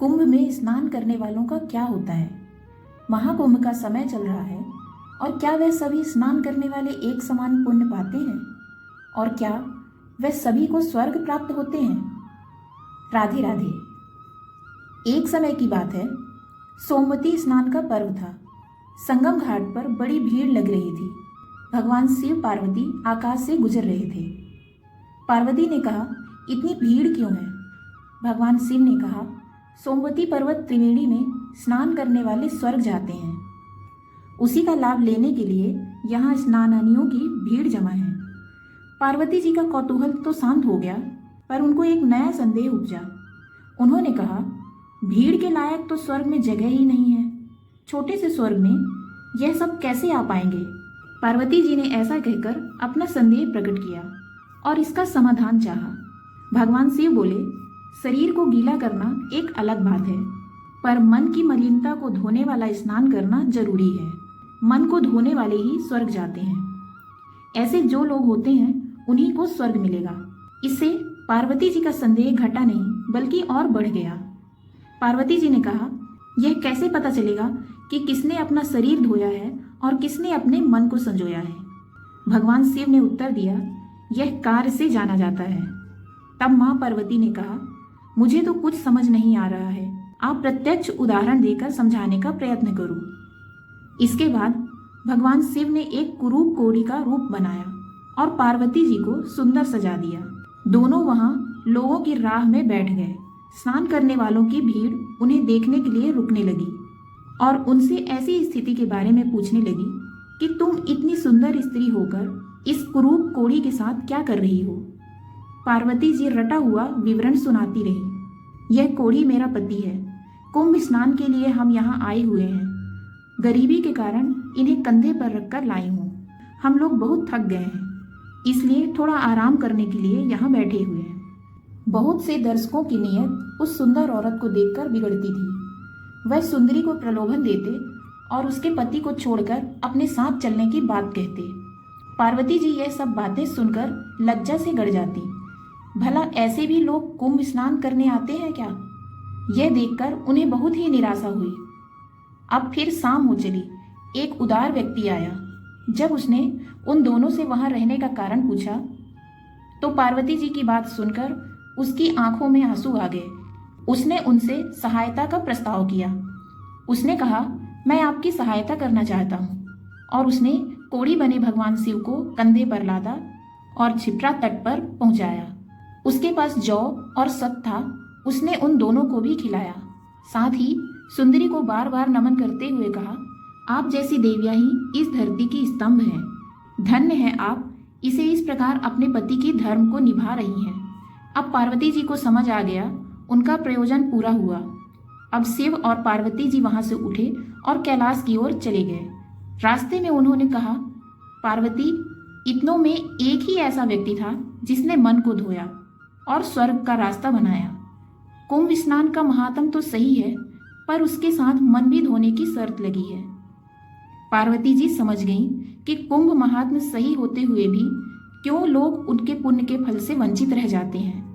कुंभ में स्नान करने वालों का क्या होता है? महाकुंभ का समय चल रहा है और क्या वह सभी स्नान करने वाले एक समान पुण्य पाते हैं? और क्या वह सभी को स्वर्ग प्राप्त होते हैं? राधे राधे। एक समय की बात है, सोमवती स्नान का पर्व था। संगम घाट पर बड़ी भीड़ लग रही थी। भगवान शिव पार्वती आकाश से गुजर रहे थे। पार्वती ने कहा, इतनी भीड़ क्यों है? भगवान शिव ने कहा, सोमवती पर्वत त्रिवेणी में स्नान करने वाले स्वर्ग जाते हैं। उसी का लाभ लेने के लिए यहाँ स्नानानियों की भीड़ जमा है। पार्वती जी का कौतूहल तो शांत हो गया, पर उनको एक नया संदेह उपजा। उन्होंने कहा, भीड़ के लायक तो स्वर्ग में जगह ही नहीं है। छोटे से स्वर्ग में यह सब कैसे आ पाएंगे? पार्वती जी ने ऐसा कहकर अपना संदेह प्रकट किया और इसका समाधान चाहा। भगवान शिव बोले, शरीर को गीला करना एक अलग बात है, पर मन की मलिनता को धोने वाला स्नान करना जरूरी है। मन को धोने वाले ही स्वर्ग जाते हैं। ऐसे जो लोग होते हैं उन्हीं को स्वर्ग मिलेगा। इससे पार्वती जी का संदेह घटा नहीं बल्कि और बढ़ गया। पार्वती जी ने कहा, यह कैसे पता चलेगा कि किसने अपना शरीर धोया है और किसने अपने मन को संजोया है? भगवान शिव ने उत्तर दिया, यह कार्य से जाना जाता है। तब मां पार्वती ने कहा, मुझे तो कुछ समझ नहीं आ रहा है, आप प्रत्यक्ष उदाहरण देकर समझाने का प्रयत्न करो। इसके बाद भगवान शिव ने एक कुरूप कोढ़ी का रूप बनाया और पार्वती जी को सुंदर सजा दिया। दोनों वहां लोगों की राह में बैठ गए। स्नान करने वालों की भीड़ उन्हें देखने के लिए रुकने लगी और उनसे ऐसी स्थिति के बारे में पूछने लगी कि तुम इतनी सुंदर स्त्री होकर इस कुरूप कोढ़ी के साथ क्या कर रही हो? पार्वती जी रटा हुआ विवरण सुनाती रही। यह कोढ़ी मेरा पति है। कुंभ स्नान के लिए हम यहाँ आए हुए हैं। गरीबी के कारण इन्हें कंधे पर रखकर लाई हूँ। हम लोग बहुत थक गए हैं, इसलिए थोड़ा आराम करने के लिए यहाँ बैठे हुए हैं। बहुत से दर्शकों की नीयत उस सुंदर औरत को देखकर बिगड़ती थी। वह सुंदरी को प्रलोभन देते और उसके पति को छोड़कर अपने साथ चलने की बात कहते। पार्वती जी यह सब बातें सुनकर लज्जा से गड़ जाती। भला ऐसे भी लोग कुंभ स्नान करने आते हैं क्या? यह देखकर उन्हें बहुत ही निराशा हुई। अब फिर शाम हो चली। एक उदार व्यक्ति आया। जब उसने उन दोनों से वहां रहने का कारण पूछा तो पार्वती जी की बात सुनकर उसकी आंखों में आंसू आ गए। उसने उनसे सहायता का प्रस्ताव किया। उसने कहा, मैं आपकी सहायता करना चाहता हूँ। और उसने कोढ़ी बने भगवान शिव को कंधे पर लादा और छिपरा तट पर पहुंचाया। उसके पास जौ और शत था। उसने उन दोनों को भी खिलाया। साथ ही सुंदरी को बार बार नमन करते हुए कहा, आप जैसी देवियां ही इस धरती की स्तंभ हैं। धन्य है आप, इसे इस प्रकार अपने पति की धर्म को निभा रही हैं। अब पार्वती जी को समझ आ गया, उनका प्रयोजन पूरा हुआ। अब शिव और पार्वती जी वहां से उठे और कैलाश की ओर चले गए। रास्ते में उन्होंने कहा, पार्वती, इतनों में एक ही ऐसा व्यक्ति था जिसने मन को धोया और स्वर्ग का रास्ता बनाया। कुंभ स्नान का महात्म तो सही है, पर उसके साथ मन भी धोने की शर्त लगी है। पार्वती जी समझ गईं कि कुंभ महात्म सही होते हुए भी क्यों लोग उनके पुण्य के फल से वंचित रह जाते हैं।